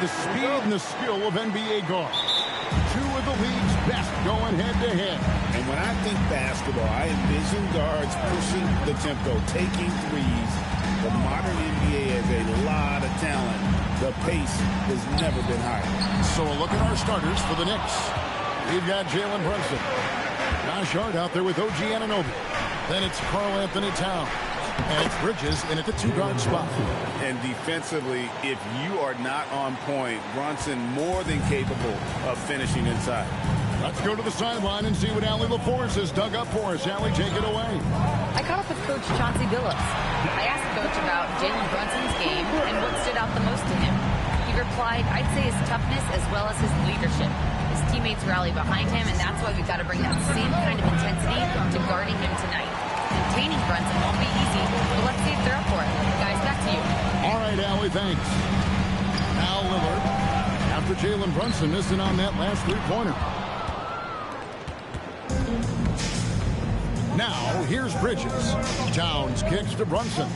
the speed and the skill of NBA guards. Two of the league's best going head-to-head. And when I think basketball, I envision guards pushing the tempo, taking threes. The modern NBA has a lot of talent. The pace has never been higher. So a look at our starters for the Knicks. We've got Jalen Brunson. Josh Hart out there with OG Anunoby. Then it's Karl Anthony Towns. And it's Bridges in at the two-guard spot. And defensively, if you are not on point, Brunson more than capable of finishing inside. Let's go to the sideline and see what Allie LaForce has dug up for us. Allie, take it away. I caught up with Coach Chauncey Billups. I asked the coach about Jalen Brunson's game and what stood out the most to him. He replied, I'd say his toughness as well as his leadership. His teammates rally behind him, and that's why we've got to bring that same kind of intensity to guarding him tonight. Containing Brunson won't be easy, but let's see if they're up for it. Guys, back to you. All right, Allie, thanks. Now Lillard, after Jalen Brunson missing on that last three-pointer. Now, here's Bridges. Towns kicks to Brunson.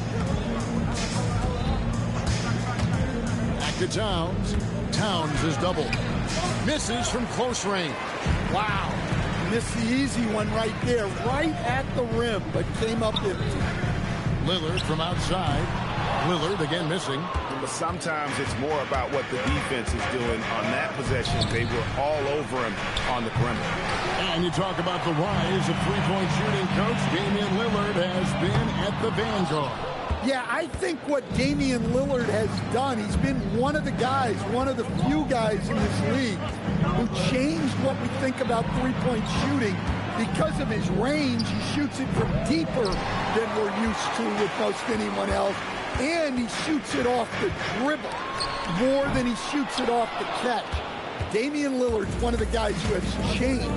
Back to Towns. Towns is doubled. Misses from close range. Wow. Missed the easy one right there, right at the rim, but came up empty. Lillard from outside. Lillard again missing. But sometimes it's more about what the defense is doing on that possession. They were all over him on the perimeter. And you talk about the rise of three-point shooting, Coach. Damian Lillard has been at the vanguard. Yeah, I think what Damian Lillard has done, he's been one of the guys, one of the few guys in this league who changed what we think about three-point shooting. Because of his range, he shoots it from deeper than we're used to with most anyone else. And he shoots it off the dribble more than he shoots it off the catch. Damian Lillard's one of the guys who has changed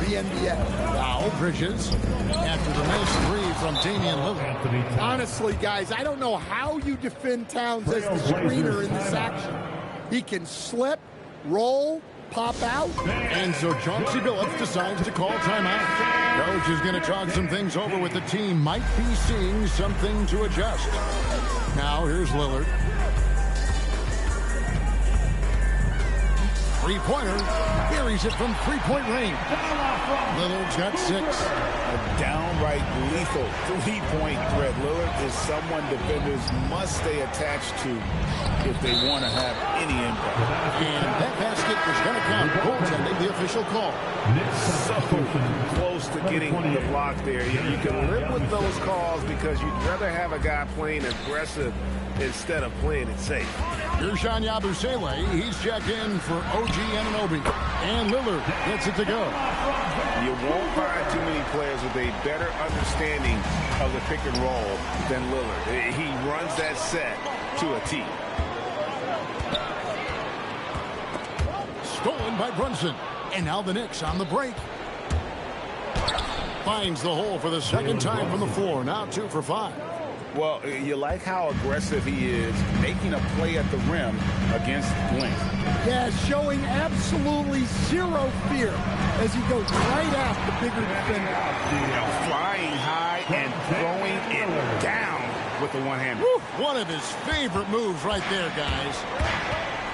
the NBA. Now Bridges after the missed three from Damian Lillard. Honestly, guys, I don't know how you defend Towns as the screener in this action. He can slip, roll, pop out. And so Chauncey Billups decides to call timeout. Coach is going to talk some things over with the team. Might be seeing something to adjust. Now here's Lillard. Three-pointer. Carries it from three-point range. Lillard's got 6. A downright lethal three-point threat. Lillard is someone defenders must stay attached to if they want to have any impact. And that basket is going to count. Goaltending, the official call. So close to getting the block there. You can live with those calls because you'd rather have a guy playing aggressive instead of playing it safe. Here's Sean Yabusele. He's checked in for OG Anunoby. And Lillard gets it to go. You won't find too many players with a better understanding of the pick and roll than Lillard. He runs that set to a T. Stolen by Brunson. And now the Knicks on the break. Finds the hole for the second time from the floor. Now 2 for 5. Well, you like how aggressive he is, making a play at the rim against length. Yeah, showing absolutely zero fear as he goes right at the bigger defender. Flying high and throwing it down with the one-hander. One of his favorite moves right there, guys.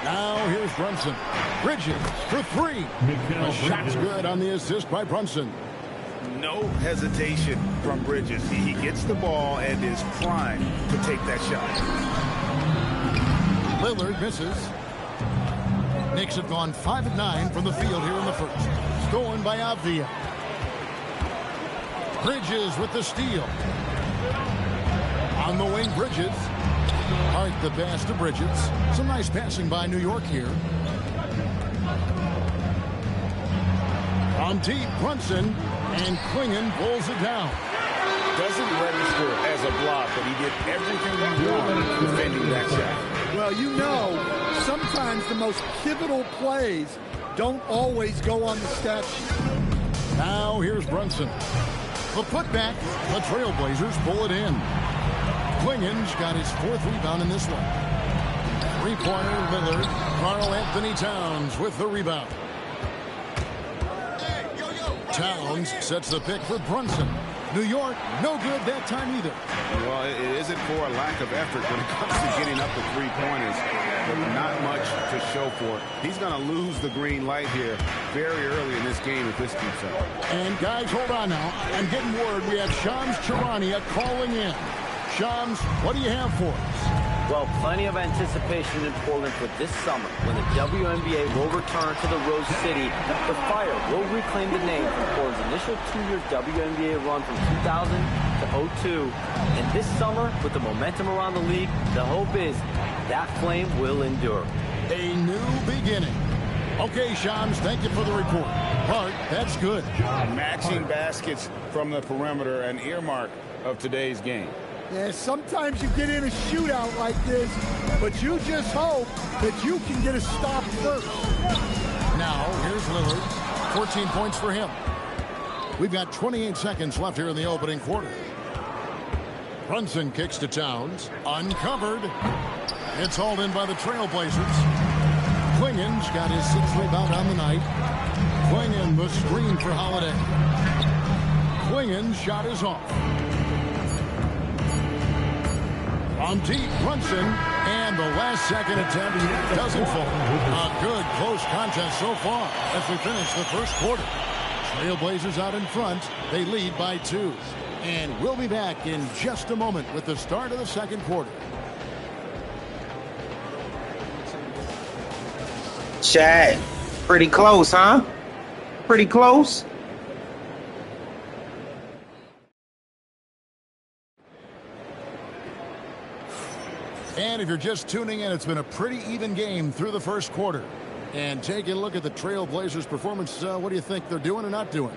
Now here's Brunson. Bridges for 3. The shot's good on the assist by Brunson. No hesitation from Bridges. He gets the ball and is primed to take that shot. Lillard misses. Knicks have gone 5 of 9 from the field here in the first. Stolen by Avdia. Bridges with the steal. On the wing, Bridges. Hart the pass to Bridges. Some nice passing by New York here. On deep, Brunson. And Klingon pulls it down. Doesn't register as a block, but he did everything he wanted defending that shot. Well, you know, sometimes the most pivotal plays don't always go on the stat sheet. Now here's Brunson. The putback. The Trailblazers pull it in. Klingon's got his 4th rebound in this one. Three-pointer, Lillard. Karl Anthony Towns with the rebound. Towns sets the pick for Brunson. New York, no good that time either. Well, it isn't for a lack of effort when it comes to getting up the three-pointers, but not much to show for it. He's going to lose the green light here very early in this game if this keeps up. And guys, hold on now. I'm getting word we have Shams Charania calling in. Shams, what do you have for us? Well, plenty of anticipation in Portland for this summer when the WNBA will return to the Rose City. The Fire will reclaim the name from Portland's initial 2-year WNBA run from 2000 to 2002. And this summer, with the momentum around the league, the hope is that flame will endure. A new beginning. Okay, Shams, thank you for the report. Bart, that's good. Matching baskets from the perimeter, an earmark of today's game. Yeah, sometimes you get in a shootout like this, but you just hope that you can get a stop first. Now, here's Lillard. 14 points for him. We've got 28 seconds left here in the opening quarter. Brunson kicks to Towns. Uncovered. It's hauled in by the Trailblazers. Clingan's got his 6th rebound on the night. Clingan the screen for Holiday. Clingan's shot is off. On deep, Brunson, and the last second attempt doesn't fall. A good close contest so far as we finish the first quarter. Trailblazers out in front. They lead by 2. And we'll be back in just a moment with the start of the second quarter. Chad, pretty close, huh? Pretty close. And if you're just tuning in, it's been a pretty even game through the first quarter. And taking a look at the Trailblazers' performance, what do you think they're doing or not doing?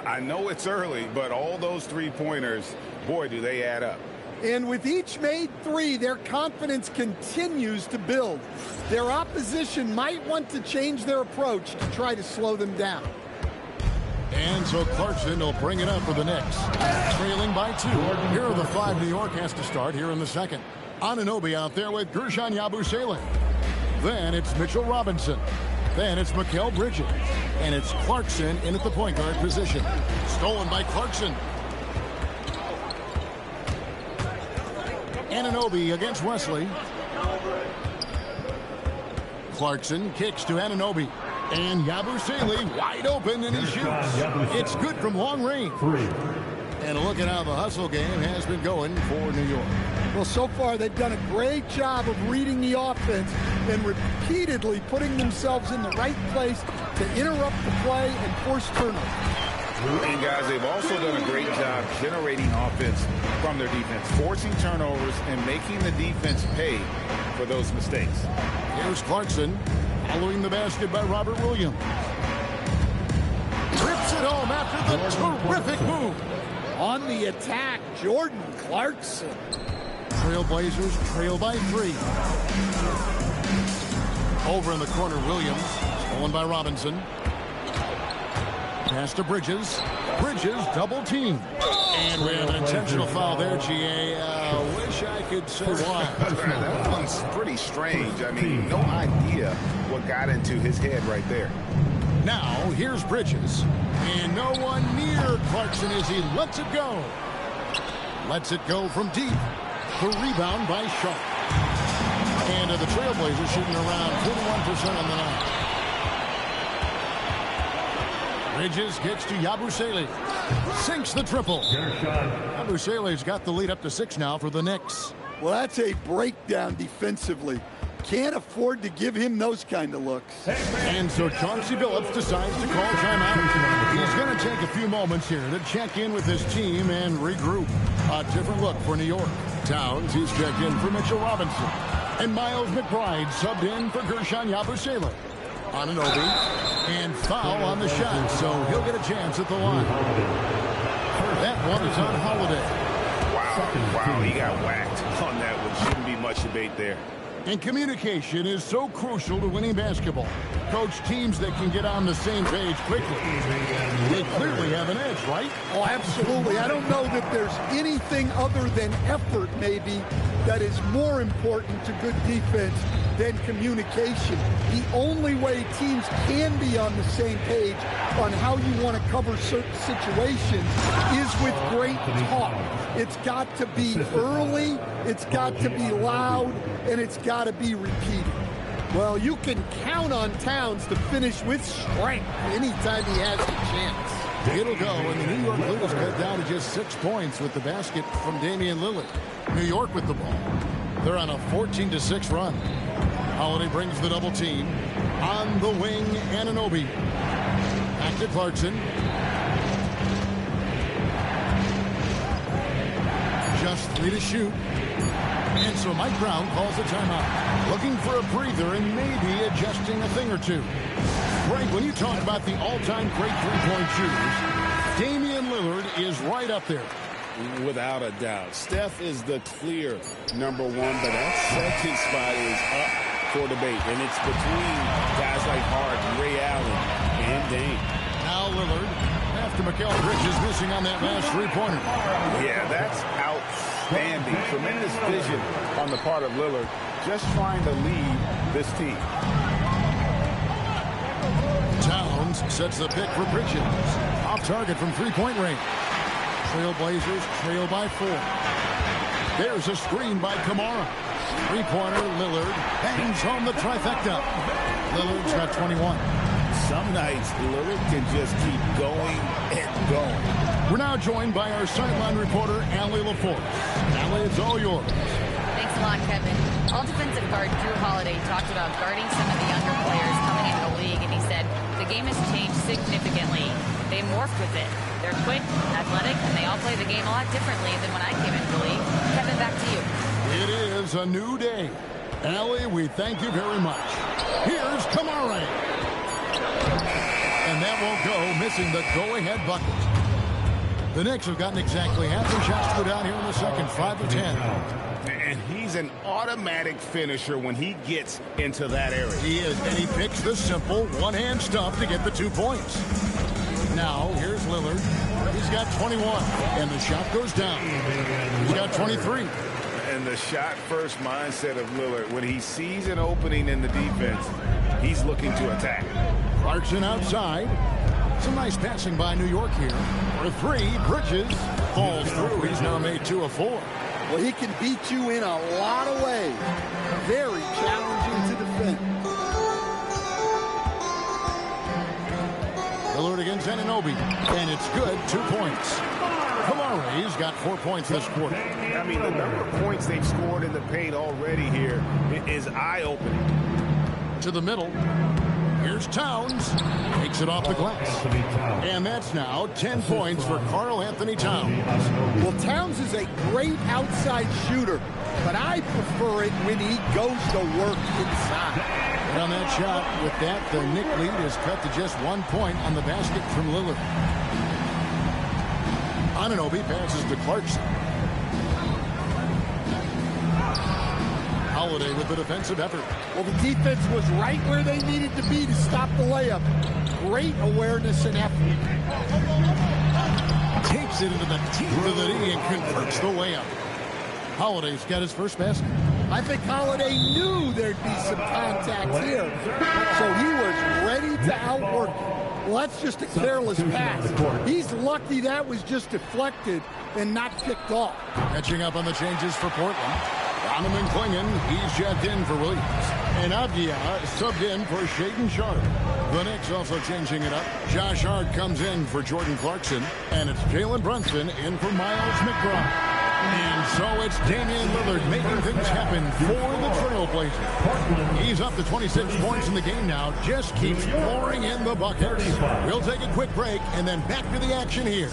I know it's early, but all those three-pointers, boy, do they add up. And with each made 3, their confidence continues to build. Their opposition might want to change their approach to try to slow them down. And so Clarkson will bring it up for the Knicks. Trailing by 2. Here are the 5 New York has to start here in the second. Anunoby out there with Guerschon Yabusele. Then it's Mitchell Robinson. Then it's Mikal Bridges. And it's Clarkson in at the point guard position. Stolen by Clarkson. Anunoby against Wesley. Clarkson kicks to Anunoby. And Yabusele wide open, and he shoots. It's good from long range. And look at how the hustle game has been going for New York. Well, so far they've done a great job of reading the offense and repeatedly putting themselves in the right place to interrupt the play and force turnovers. And guys, they've also done a great job generating offense from their defense, forcing turnovers and making the defense pay for those mistakes. Here's Clarkson following the basket by Robert Williams. Rips it home after the terrific move. On the attack, Jordan Clarkson. Trailblazers trail by 3. Over in the corner, Williams. Stolen by Robinson. Pass to Bridges. Bridges double team. And we have an intentional foul there, GA. Wish I could say why. That one's pretty strange. I mean, no idea what got into his head right there. Now, here's Bridges. And no one near Clarkson as he lets it go. Lets it go from deep. The rebound by Sharp. And the Trailblazers shooting around 41% on the night. Bridges gets to Yabusele. Sinks the triple. Yabusele's got the lead up to 6 now for the Knicks. Well, that's a breakdown defensively. Can't afford to give him those kind of looks. And so Chauncey Billups decides to call timeout. He's going to take a few moments here to check in with his team and regroup. A different look for New York. Towns, he's checked in for Mitchell Robinson. And Miles McBride subbed in for Guerschon Yabusele. Anunoby, and foul on the shot, so he'll get a chance at the line. That one is on Holiday. Wow, he got whacked on that one. Shouldn't be much debate there. And communication is so crucial to winning basketball. Coach, teams that can get on the same page quickly, they clearly have an edge, right? Oh, absolutely. I don't know that there's anything other than effort, maybe, that is more important to good defense than communication. The only way teams can be on the same page on how you want to cover certain situations is with great talk. It's got to be early, it's got to be loud, and it's got to be repeated. Well, you can count on Towns to finish with strength anytime he has the chance. It'll go, and the New York Blues cut down to just 6 points with the basket from Damian Lillard. New York with the ball. They're on a 14-6 run. Holiday brings the double team. On the wing, Anunoby. Back to Clarkson. Just 3 to shoot. And so Mike Brown calls a timeout. Looking for a breather and maybe adjusting a thing or two. Frank, when you talk about the all-time great three-point shooters, Damian Lillard is right up there. Without a doubt. Steph is the clear number 1, but that second spot is up for debate. And it's between guys like Harden, Ray Allen, and Dame. Now Lillard, after Mikal Bridges missing on that last three-pointer. Yeah, that's outstanding. Tremendous vision on the part of Lillard, just trying to lead this team. Towns sets the pick for Bridges. Off target from three-point range. Trailblazers trail by 4. There's a screen by Kamara. Three-pointer, Lillard bangs home the trifecta. Lillard's got 21. Some nights, Lillard can just keep going and going. We're now joined by our sideline reporter, Allie LaForce. Allie, it's all yours. Thanks a lot, Kevin. All defensive guard Drew Holiday talked about guarding some of the younger players coming into the league, and he said the game has changed significantly. They morphed with it. They're quick, athletic, and they all play the game a lot differently than when I came into the league. Kevin, back to you. It is a new day. Allie, we thank you very much. Here's Kamara. And that won't go, missing the go-ahead bucket. The Knicks have gotten exactly half their shots to go down here in the second, 5 of 10. And he's an automatic finisher when he gets into that area. He is, and he picks the simple one-hand stuff to get the 2 points. Now, here's Lillard. He's got 21, and the shot goes down. He's got 23. And the shot-first mindset of Lillard, when he sees an opening in the defense, he's looking to attack. Clarkson outside. Some nice passing by New York here. For 3, Bridges falls through. He's now made 2 of 4. Well, he can beat you in a lot of ways. Very challenging to defend. Lillard against Anunoby, and it's good, 2 points. Kamara's got 4 points this quarter. I mean, the number of points they've scored in the paint already here is eye-opening. To the middle. Here's Towns. Takes it off the glass. And that's now 10 points for Karl-Anthony Towns. Well, Towns is a great outside shooter, but I prefer it when he goes to work inside. And on that shot, with that, the Knick lead is cut to just 1 point on the basket from Lillard. Anunoby passes to Clarkson. Holiday with the defensive effort. Well, the defense was right where they needed to be to stop the layup. Great awareness and effort. Takes it into the teeth of the knee and converts the layup. Holiday's got his first basket. I think Holiday knew there'd be some contact here, so he was ready to outwork it. Well, that's just a careless pass. He's lucky that was just deflected and not picked off. Catching up on the changes for Portland. Donovan Clingan, he's checked in for Williams. And Abdia subbed in for Shaedon Sharpe. The Knicks also changing it up. Josh Hart comes in for Jordan Clarkson. And it's Jalen Brunson in for Miles McBride. And so it's Damian Lillard making things happen for the Trailblazers. He's up to 26 points in the game now. Just keeps pouring in the buckets. We'll take a quick break and then back to the action here.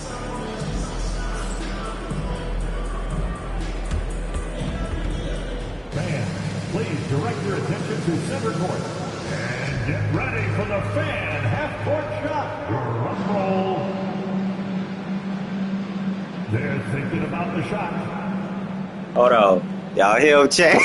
Please direct your attention to center court. And get ready for the fan half-court shot. Drum roll. They're thinking about the shot. Hold on. Y'all hear Chad?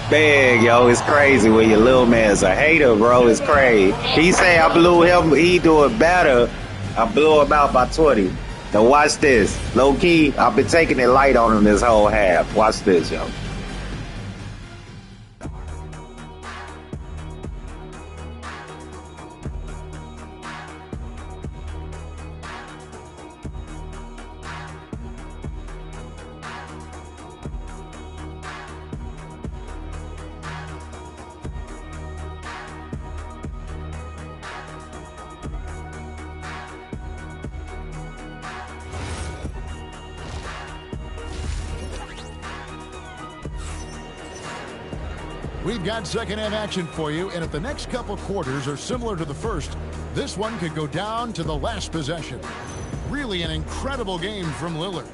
big, yo. It's crazy when your little man's a hater, bro. It's crazy. He say I blew him. He do it better. I blew him out by 20. Now watch this. Low key, I've been taking it light on him this whole half. Watch this, yo. We've got second half action for you, and if the next couple quarters are similar to the first, this one could go down to the last possession. Really an incredible game from Lillard.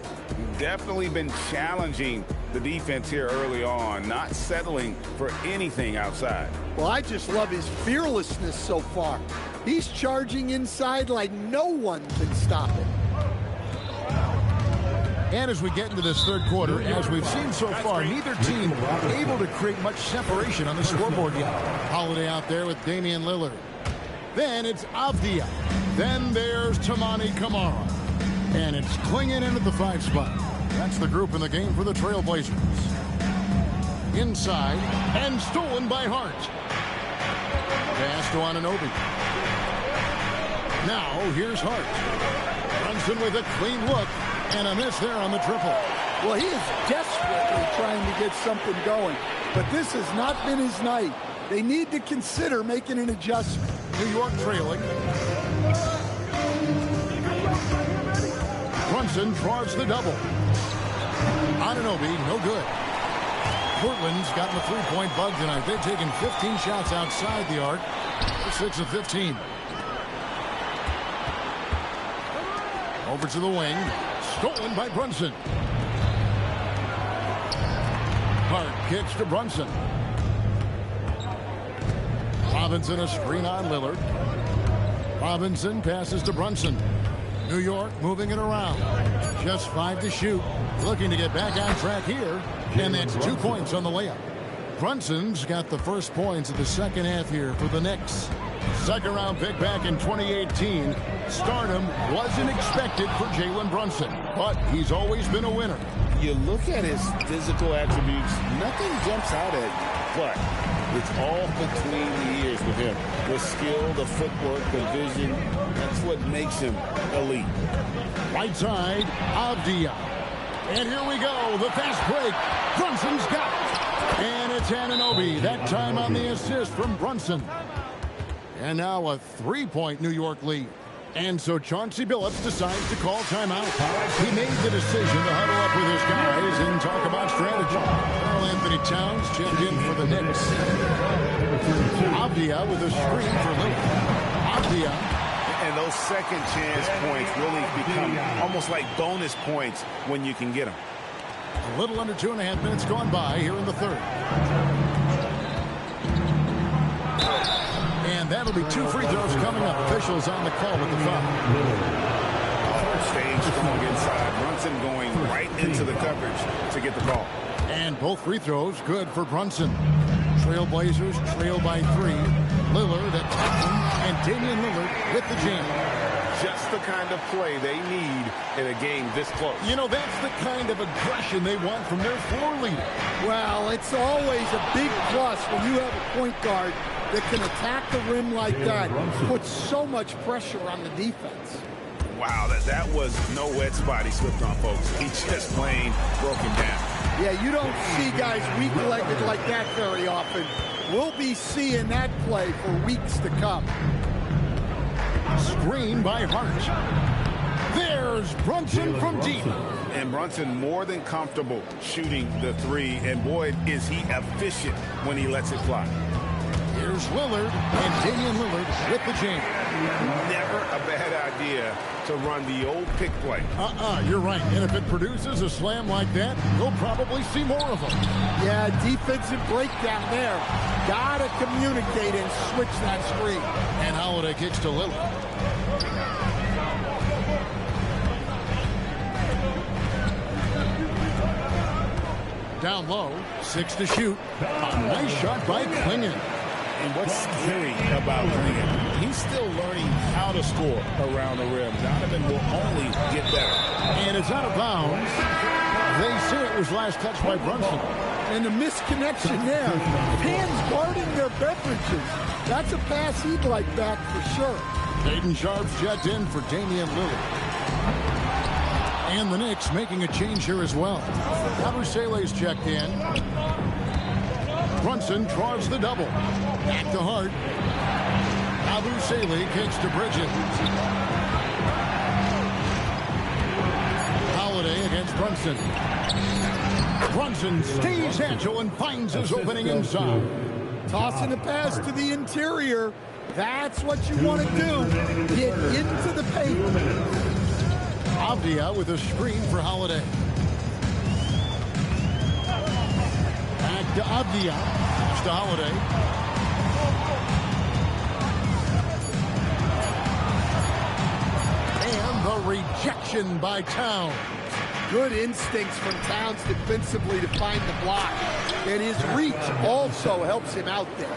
Definitely been challenging the defense here early on, not settling for anything outside. Well, I just love his fearlessness so far. He's charging inside like no one can stop him. And as we get into this third quarter, as we've seen so far, neither team able to create much separation on the scoreboard yet. Holiday out there with Damian Lillard. Then it's Avdia. Then there's Tamani Kamara. And it's Klingon in at the 5 spot. That's the group in the game for the Trailblazers. Inside, and stolen by Hart. Pass to Anunoby. Now, here's Hart. Brunson with a clean look. And a miss there on the triple. Well, he is desperately trying to get something going. But this has not been his night. They need to consider making an adjustment. New York trailing. Brunson draws the double. Anunoby, no good. Portland's gotten the three-point bug tonight. They've taken 15 shots outside the arc. They're 6 of 15. Over to the wing. Stolen by Brunson. Hart kicks to Brunson. Robinson a screen on Lillard. Robinson passes to Brunson. New York moving it around. Just 5 to shoot. Looking to get back on track here. And that's 2 points on the layup. Brunson's got the first points of the second half here for the Knicks. Second round pick back in 2018. Stardom wasn't expected for Jalen Brunson, but he's always been a winner. You look at his physical attributes, nothing jumps out at you, but it's all between the ears with him. The skill, the footwork, the vision, that's what makes him elite. Right side, Avdia. And here we go, the fast break. Brunson's got it. And it's Anunoby, that time on the assist from Brunson. And now a 3-point New York lead. And so Chauncey Billups decides to call timeout. He made the decision to huddle up with his guys and talk about strategy. Karl Anthony Towns checked in for the Knicks. Avdia with a screen for Lillard. Avdia. And those second chance points really become almost like bonus points when you can get them. A little under 2.5 minutes gone by here in the third. And that'll be 2 free throws coming up. Officials on the call with the foul. Staying strong inside. Brunson going right into the coverage to get the call. And both free throws good for Brunson. Trailblazers trail by 3. Lillard at Tottenham and Damian Lillard with the jam. Just the kind of play they need in a game this close. You know, that's the kind of aggression they want from their floor leader. Well, it's always a big plus when you have a point guard that can attack the rim like that. Puts so much pressure on the defense. Wow, that was no wet spot he slipped on, folks. He just plain broke him down. Yeah, you don't see guys weak-legged like that very often. We'll be seeing that play for weeks to come. Screen by Hart. There's Brunson from deep. And Brunson more than comfortable shooting the 3. And boy, is he efficient when he lets it fly. Here's Lillard and Damian Lillard with the jam. Never a bad idea to run the old pick play. You're right. And if it produces a slam like that, we'll probably see more of them. Yeah, defensive breakdown there. Gotta communicate and switch that screen. And Holiday kicks to Lillard. down low. 6 to shoot. A nice shot by Klingon. And what's scary about Klingon, he's still learning how to score around the rim. Donovan will only get better. And it's out of bounds. They say it was last touched by Brunson. And the misconnection there. Fans guarding their beverages. That's a pass he'd like back for sure. Hayden Sharp's checked in for Damian Lillard. And the Knicks making a change here as well. Yabusele's checked in. Brunson draws the double. Back to Hart. Yabusele kicks to Bridges. Holiday against Brunson. Brunson stays agile and finds his opening inside. Tossing the pass to the interior. That's what you want to do. Get into the paint. Avdia with a screen for Holiday. Back to Avdia. Pass to Holiday. And the rejection by Towns. Good instincts from Towns defensively to find the block. And his reach also helps him out there.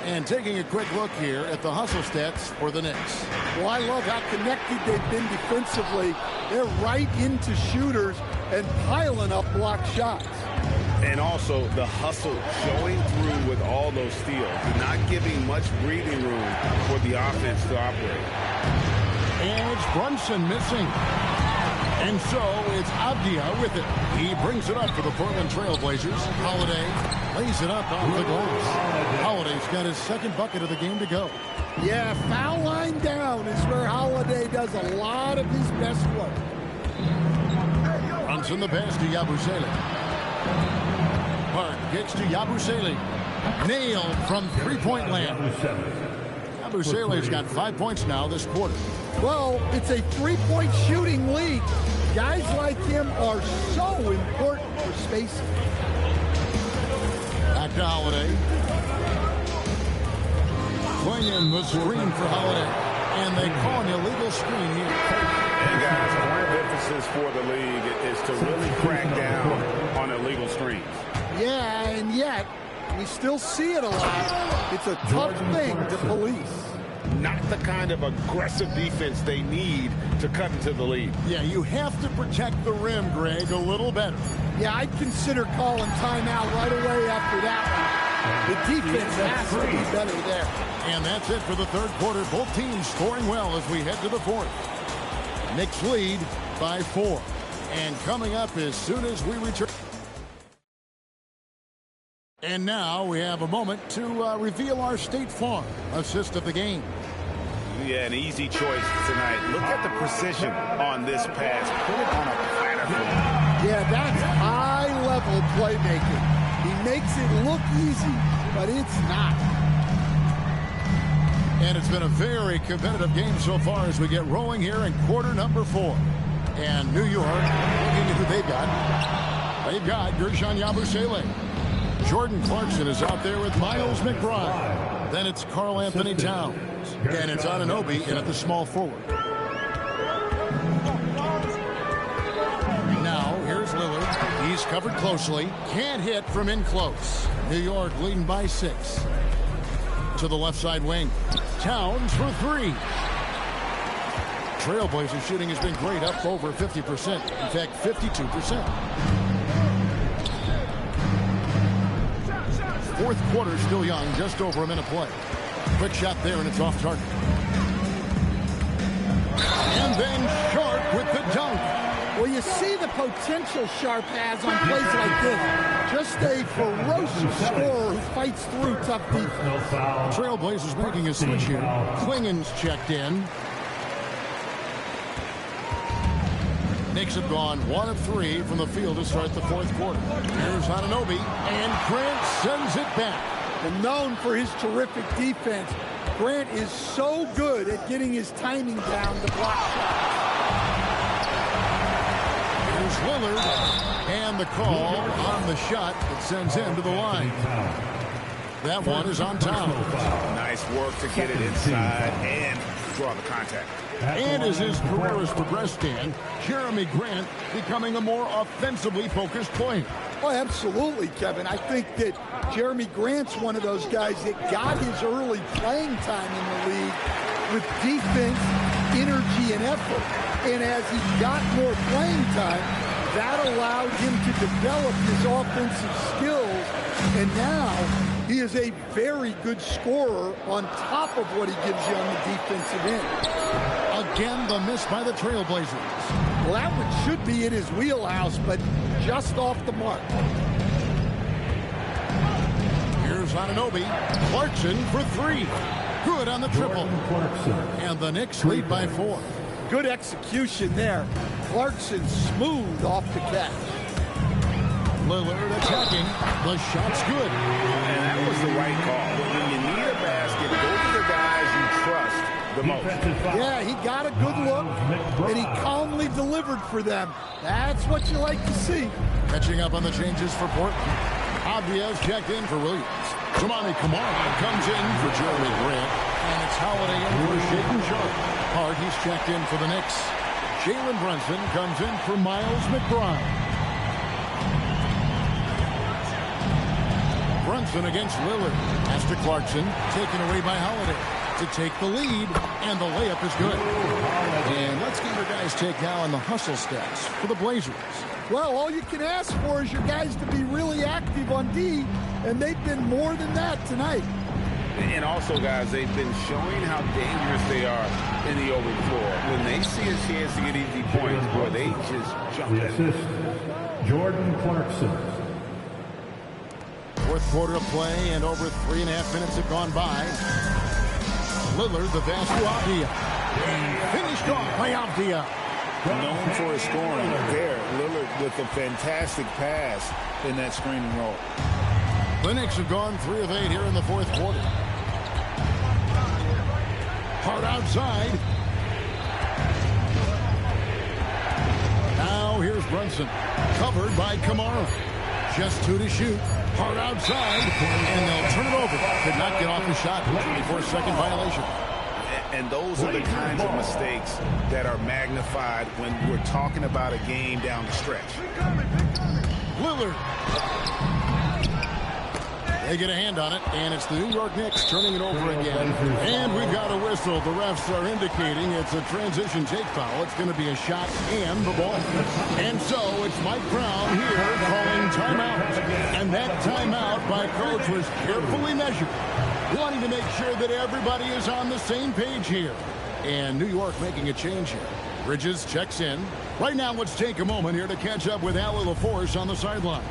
And taking a quick look here at the hustle stats for the Knicks. Well, I love how connected they've been defensively. They're right into shooters and piling up block shots. And also the hustle showing through with all those steals, not giving much breathing room for the offense to operate. And it's Brunson missing. And so it's Avdia with it. He brings it up for the Portland Trail Blazers. Holiday lays it up off the glass. Holiday's got his second bucket of the game to go. Yeah, foul line down is where Holiday does a lot of his best work. Brunson the pass to Yabusele. Hart gets to Yabusele. Nailed from three-point land. Yabusele's got 5 points now this quarter. Well, it's a three-point shooting league. Guys like him are so important for spacing. Back to Holiday. Klingon the screen for Holiday. And they call an illegal screen here. And guys, one of the emphasis for the league is to really crack down on illegal screens. Yeah, and yet, we still see it a lot. It's a tough thing to police. Not the kind of aggressive defense they need to cut into the lead. Yeah, you have to protect the rim, Greg, a little better. Yeah, I'd consider calling timeout right away after that one. The defense has to be better there. And that's it for the third quarter. Both teams scoring well as we head to the fourth. Knicks lead by 4. And coming up as soon as we return. And now we have a moment to reveal our State Farm assist of the game. Yeah, an easy choice tonight. Look at the precision on this pass. Put it on a platter for him. Yeah, that's high-level playmaking. He makes it look easy, but it's not. And it's been a very competitive game so far as we get rolling here in quarter number 4. And New York, looking at who they've got. They've got Gershon Yabusele. Jordan Clarkson is out there with Miles McBride. Then it's Karl Anthony Towns. And it's Anunoby in at the small forward. Now, here's Lillard. He's covered closely. Can't hit from in close. New York leading by 6. To the left side wing. Towns for 3. Trailblazers shooting has been great, up over 50%. In fact, 52%. Fourth quarter still young, just over a minute play. Quick shot there, and it's off target. And then Sharp with the dunk. Well, you see the potential Sharp has on plays like this. Just a ferocious scorer who fights through tough defense. Trailblazers making a switch here. Klingon's checked in. Knicks have gone 1 of 3 from the field to start the fourth quarter. Here's Anunoby, and Grant sends it back. And known for his terrific defense, Grant is so good at getting his timing down to block shots. Here's Lillard, and the call on the shot that sends him to the line. That one is on Towns. Nice work to get it inside and draw the contact. And as his career has progressed, Dan, Jeremy Grant becoming a more offensively focused player. Oh, absolutely, Kevin. I think that Jeremy Grant's one of those guys that got his early playing time in the league with defense, energy, and effort. And as he got more playing time, that allowed him to develop his offensive skills. And now he is a very good scorer on top of what he gives you on the defensive end. Again, the miss by the Trailblazers. Well, that one should be in his wheelhouse, but just off the mark. Here's Anunoby. Clarkson for three. Good on the triple. And the Knicks lead by 4. Good execution there. Clarkson smooth off the catch. Lillard attacking. The shot's good. And that was the right call. When you need a basket, those are the guys you trust the most. Yeah, he got a good look, and he calmly delivered for them. That's what you like to see. Catching up on the changes for Portland. Obvious checked in for Williams. Somani Kamara comes in for Jeremy Grant. And it's Holiday in for Shaden Sharp. Hart, he's checked in for the Knicks. Jalen Brunson comes in for Miles McBride. Brunson against Lillard. Pass to Clarkson. Taken away by Holiday to take the lead. And the layup is good. And let's get your guys' take now on the hustle stats for the Blazers. Well, all you can ask for is your guys to be really active on D, and they've been more than that tonight. And also, guys, they've been showing how dangerous they are in the open floor. When they see a chance to get easy points, boy, they just jump The at it. assist, Jordan Clarkson. Fourth quarter of play, and over 3.5 minutes have gone by. Lillard, the pass to Avdia. Finished off by Avdia. Known for his scoring there. Lillard with a fantastic pass in that screen and roll. The Knicks have gone 3 of 8 here in the fourth quarter. Hart outside. Now here's Brunson. Covered by Kamara. Just 2 to shoot. Hart outside. And they'll turn it over. Could not get off the shot. 24-second violation. And those are the kinds of mistakes that are magnified when we're talking about a game down the stretch. Lillard. They get a hand on it, and it's the New York Knicks turning it over again. And we've got a whistle. The refs are indicating it's a transition take foul. It's going to be a shot and the ball. And so it's Mike Brown here calling timeout. And that timeout by coach was carefully measured, wanting to make sure that everybody is on the same page here. And New York making a change here. Bridges checks in. Right now, let's take a moment here to catch up with Allie LaForce on the sidelines.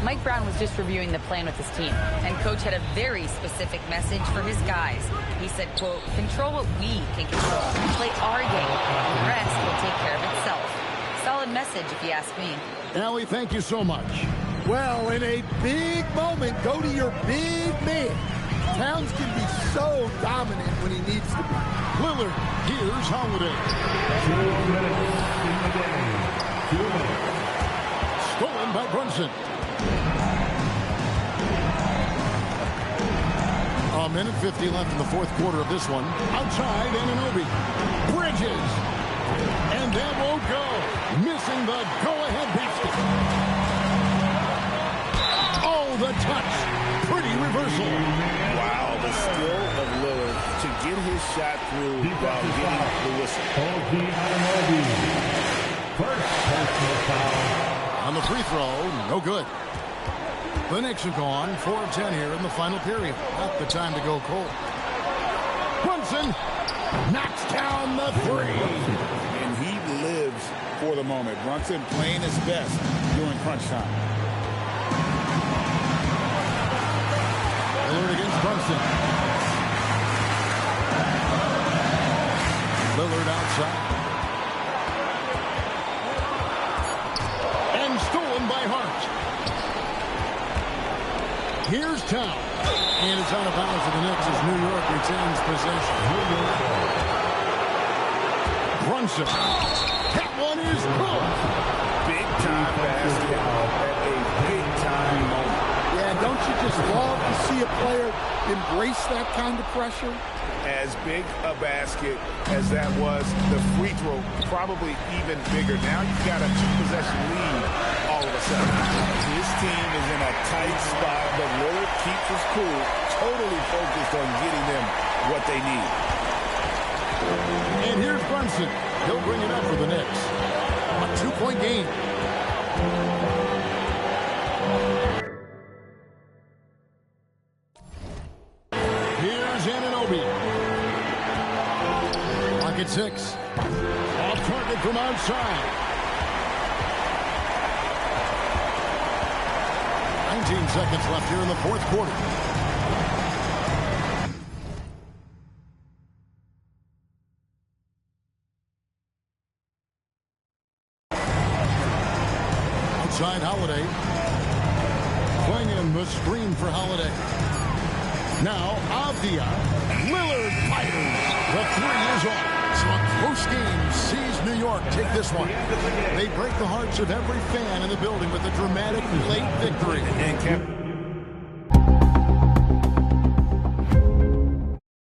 Mike Brown was just reviewing the plan with his team, and coach had a very specific message for his guys. He said, quote, control what we can control. Play our game. The rest will take care of itself. Solid message, if you ask me. Allie, thank you so much. Well, in a big moment, go to your big man. Towns can be so dominant when he needs to be. Lillard, here's Holiday. 2 minutes in the game. 2 minutes. Stolen by Brunson. A minute 50 left in the fourth quarter of this one. Outside, Anunoby. Bridges. And that won't go. Missing the go-ahead basket. Oh, the touch. Pretty reversal. Wow, the skill of Lillard to get his shot through while getting the whistle. OG Anunoby. First personal foul. On the free throw, no good. The Knicks have gone 4 of 10 here in the final period. Not the time to go cold. Brunson knocks down the 3. And he lives for the moment. Brunson playing his best during crunch time. Lillard against Brunson. Lillard outside. And stolen by Hart. Here's Town. And it's out of bounds for the Knicks as New York retains possession. Brunson. That one is good. Big time basketball at a big time moment. Yeah, don't you just love to see see a player embrace that kind of pressure? As big a basket as that was, the free throw probably even bigger. Now you've got a two-possession lead all of a sudden. This team is in a tight spot, but Lillard keeps his cool, totally focused on getting them what they need. And here's Brunson. He'll bring it up for the Knicks. A 2-point game. Here's Anunoby. Lock at 6. Off target from outside. 19 seconds left here in the fourth quarter. Outside Holiday. Playing the screen for Holiday. Now, Avdia. Lillard fires. The three is off. So a close game sees New York take this one. They break the hearts of every fan in the building with a dramatic late victory. And